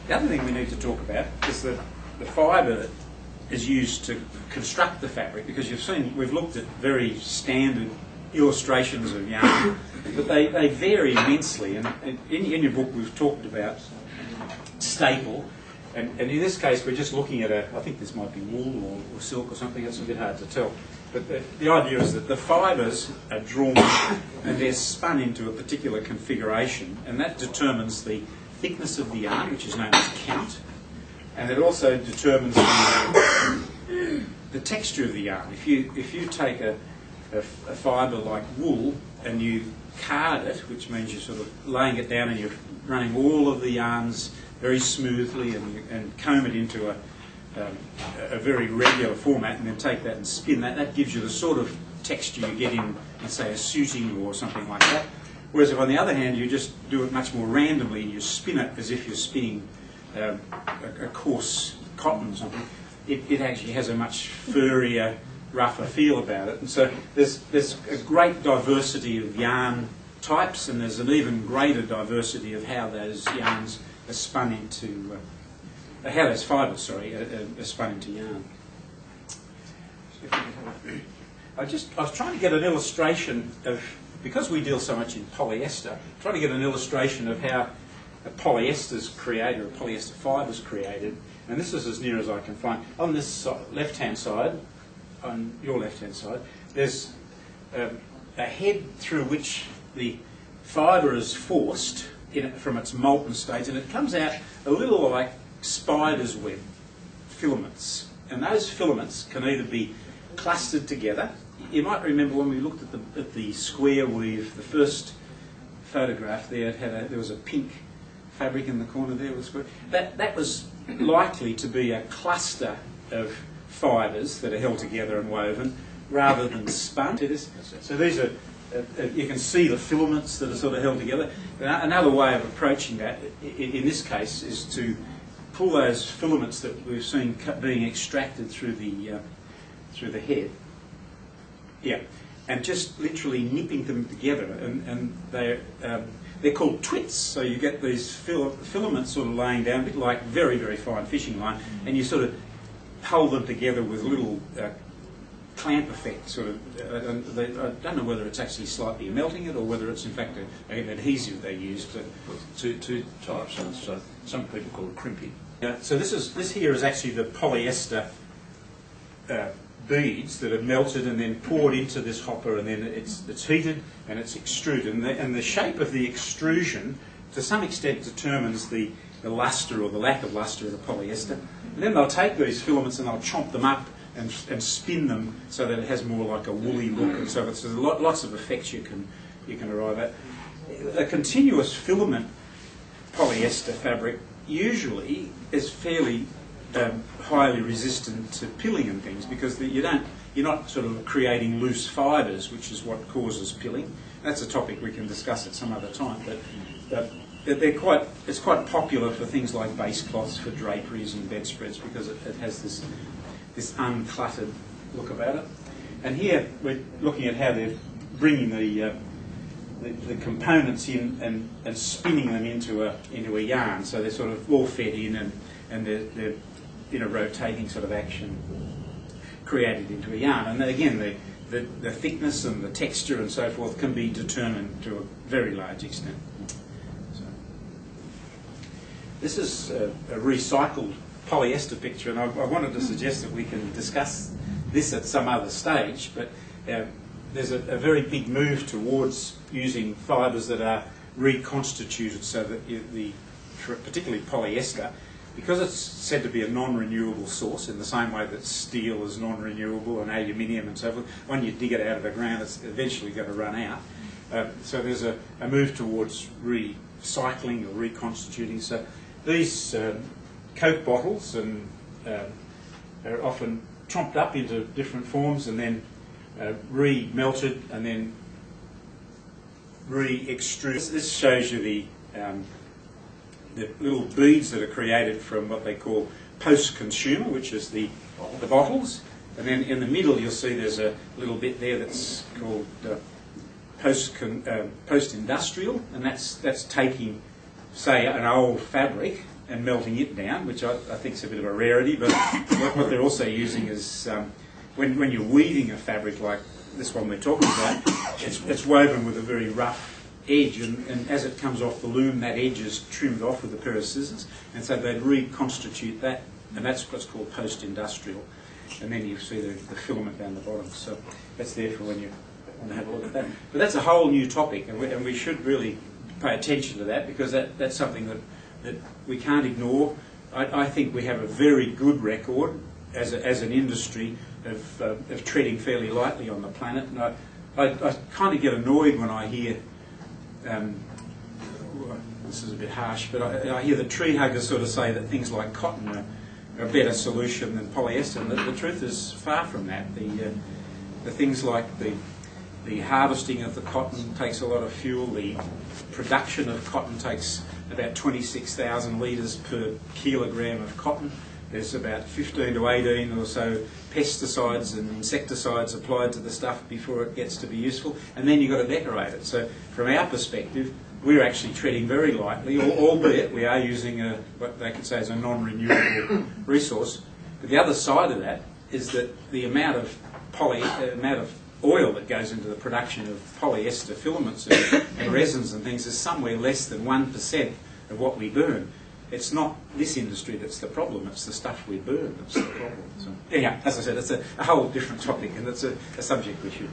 The other thing we need to talk about is that the fibre is used to construct the fabric, because you've seen, we've looked at very standard illustrations of yarn, but they vary immensely. And in your book we've talked about staple, and in this case we're just looking at I think this might be wool or silk or something, it's a bit hard to tell. But the idea is that the fibres are drawn and they're spun into a particular configuration, and that determines the thickness of the yarn, which is known as count, and it also determines the texture of the yarn. If you take a fibre like wool and you card it, which means you're sort of laying it down and you're running all of the yarns very smoothly and comb it into a very regular format, and then take that and spin that gives you the sort of texture you get in, let's say, a suiting or something like that. Whereas if on the other hand you just do it much more randomly and you spin it as if you're spinning a coarse cotton or something, it actually has a much furrier, rougher feel about it. And so there's a great diversity of yarn types, and there's an even greater diversity of how those yarns are spun into, how those fibres, are spun into yarn. I was trying to get an illustration of, because we deal so much in polyester, trying to get an illustration of how a polyester is created, or a polyester fibre is created, and this is as near as I can find. On this left-hand side, on your left-hand side, there's a head through which the fibre is forced from its molten state, and it comes out a little like spider's web filaments. And those filaments can either be clustered together. You might remember when we looked at the square weave, the first photograph there, there was a pink fabric in the corner there with square. That was likely to be a cluster of fibres that are held together and woven rather than spun. So these are, you can see the filaments that are sort of held together. Another way of approaching that, in this case, is to pull those filaments that we've seen being extracted through the head, and just literally nipping them together, and they're called twits. So you get these filaments sort of laying down, a bit like very, very fine fishing line, and you sort of pull them together with little clamp effect, sort of. I don't know whether it's actually slightly melting it or whether it's in fact an adhesive they use. But two types. So some people call it crimping. So this here is actually the polyester beads that are melted and then poured into this hopper, and then it's heated and it's extruded, and the shape of the extrusion to some extent determines the lustre or the lack of lustre of the polyester. And then they'll take these filaments and they'll chomp them up and spin them so that it has more like a woolly look, and so there's lots of effects you can arrive at. A continuous filament polyester fabric usually is fairly highly resistant to pilling and things, because you're not sort of creating loose fibres, which is what causes pilling. That's a topic we can discuss at some other time, but it's quite popular for things like base cloths for draperies and bedspreads, because it has this uncluttered look about it. And here we're looking at how they're bringing the components in and spinning them into a yarn. So they're sort of all fed in, and they're in a rotating sort of action created into a yarn. And again, the thickness and the texture and so forth can be determined to a very large extent. So, this is a recycled polyester picture, and I wanted to suggest that we can discuss this at some other stage, but there's a very big move towards using fibres that are reconstituted, so that particularly polyester, because it's said to be a non-renewable source in the same way that steel is non-renewable and aluminium and so forth. When you dig it out of the ground, it's eventually going to run out. So there's a move towards recycling or reconstituting. So these Coke bottles are often chomped up into different forms and then re-melted and then re-extruded. This shows you the little beads that are created from what they call post-consumer, which is the bottles, and then in the middle you'll see there's a little bit there that's called post-industrial, and that's taking, say, an old fabric and melting it down, which I think is a bit of a rarity, but what they're also using is when you're weaving a fabric like this one we're talking about, it's woven with a very rough edge, and as it comes off the loom, that edge is trimmed off with a pair of scissors, and so they'd reconstitute that, and that's what's called post-industrial. And then you see the filament down the bottom, so that's there for when you want to have a look at that. But that's a whole new topic, and we should really pay attention to that, because that's something that we can't ignore. I think we have a very good record as an industry of treading fairly lightly on the planet, and I kind of get annoyed when I hear, this is a bit harsh, but I hear the tree huggers sort of say that things like cotton are a better solution than polyester, and the truth is far from that. The things like the harvesting of the cotton takes a lot of fuel, the production of cotton takes about 26,000 litres per kilogram of cotton. There's about 15 to 18 or so pesticides and insecticides applied to the stuff before it gets to be useful, and then you've got to decorate it. So from our perspective, we're actually treading very lightly, albeit we are using what they could say is a non-renewable resource. But the other side of that is that the amount of oil that goes into the production of polyester filaments and resins and things is somewhere less than 1% of what we burn. It's not this industry that's the problem, it's the stuff we burn that's the problem. So, anyhow, as I said, it's a whole different topic, and it's a subject we should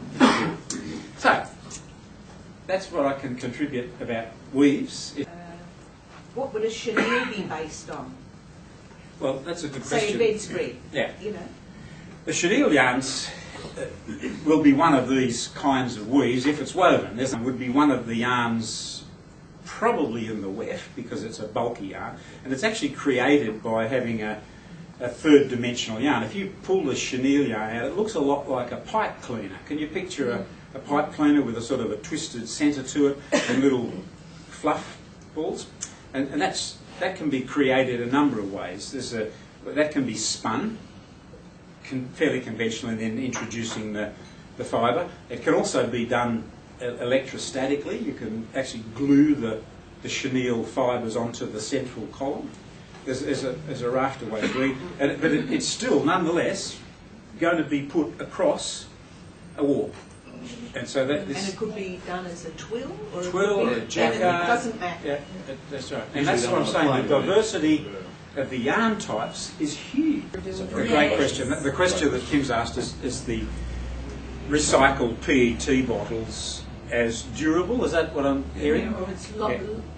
do. So, that's what I can contribute about weaves. What would a chenille be based on? Well, that's a good question. Say a bedspread. Yeah. You know. The chenille yarns will be one of these kinds of weaves if it's woven. This would be one of the yarns probably in the weft, because it's a bulky yarn, and it's actually created by having a third-dimensional yarn. If you pull the chenille yarn out, it looks a lot like a pipe cleaner. Can you picture a pipe cleaner with a sort of a twisted centre to it and little fluff balls? And that can be created a number of ways. That can be spun fairly conventionally, and then introducing the fibre. It can also be done electrostatically. You can actually glue the chenille fibres onto the central column. There's a raft of ways of doing it, but it's still nonetheless going to be put across a warp. And so that this, and it could be done as a twill or a jacquard. It doesn't matter. Yeah, that's right. And that's what I'm saying. The diversity of the yarn types is huge. It's a great question. The question that Kim's asked is the recycled PET bottles as durable? Is that what I'm hearing? Or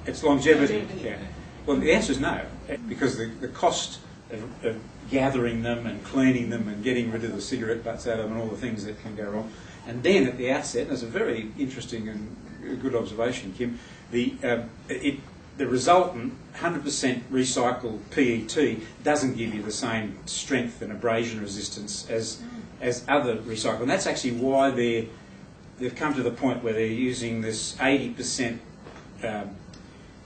it's longevity. Yeah. Well, the answer is no, because the cost of gathering them and cleaning them and getting rid of the cigarette butts out of them and all the things that can go wrong. And then at the outset, and it's a very interesting and good observation, Kim, the resultant 100% recycled PET doesn't give you the same strength and abrasion resistance as other recycled. And that's actually why they've come to the point where they're using this 80%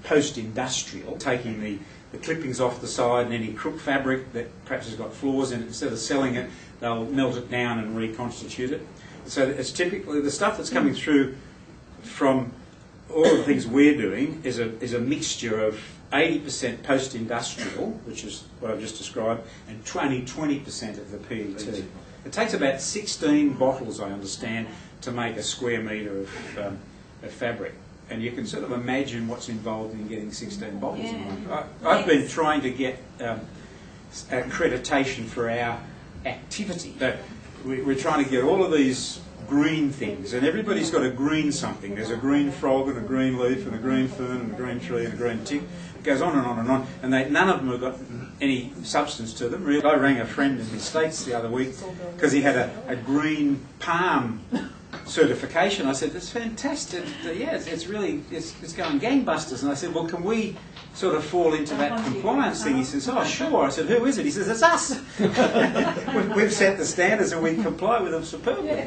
post-industrial, taking the clippings off the side and any crook fabric that perhaps has got flaws in it, instead of selling it, they'll melt it down and reconstitute it. So it's typically the stuff that's coming through from all of the things we're doing is a mixture of 80% post-industrial, which is what I've just described, and 20% of the PET. It takes about 16 bottles, I understand, to make a square metre of fabric. And you can sort of imagine what's involved in getting 16 bottles. Yeah. I've been trying to get accreditation for our activity. So we're trying to get all of these green things, and everybody's got a green something. There's a green frog and a green leaf and a green fern and a green tree and a green tick. It goes on and on and on, and none of them have got any substance to them. Really, I rang a friend in the States the other week because he had a green palm certification. I said, "That's fantastic. Yeah, it's really going gangbusters." And I said, "Well, can we sort of fall into that compliance thing?" He says, "Oh, sure." I said, "Who is it?" He says, "It's us." We've set the standards and we comply with them superbly.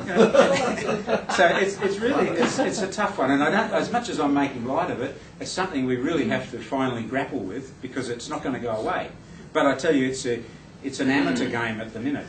So it's really a tough one, and I don't. As much as I'm making light of it, it's something we really have to finally grapple with, because it's not going to go away. But I tell you, it's an amateur game at the minute.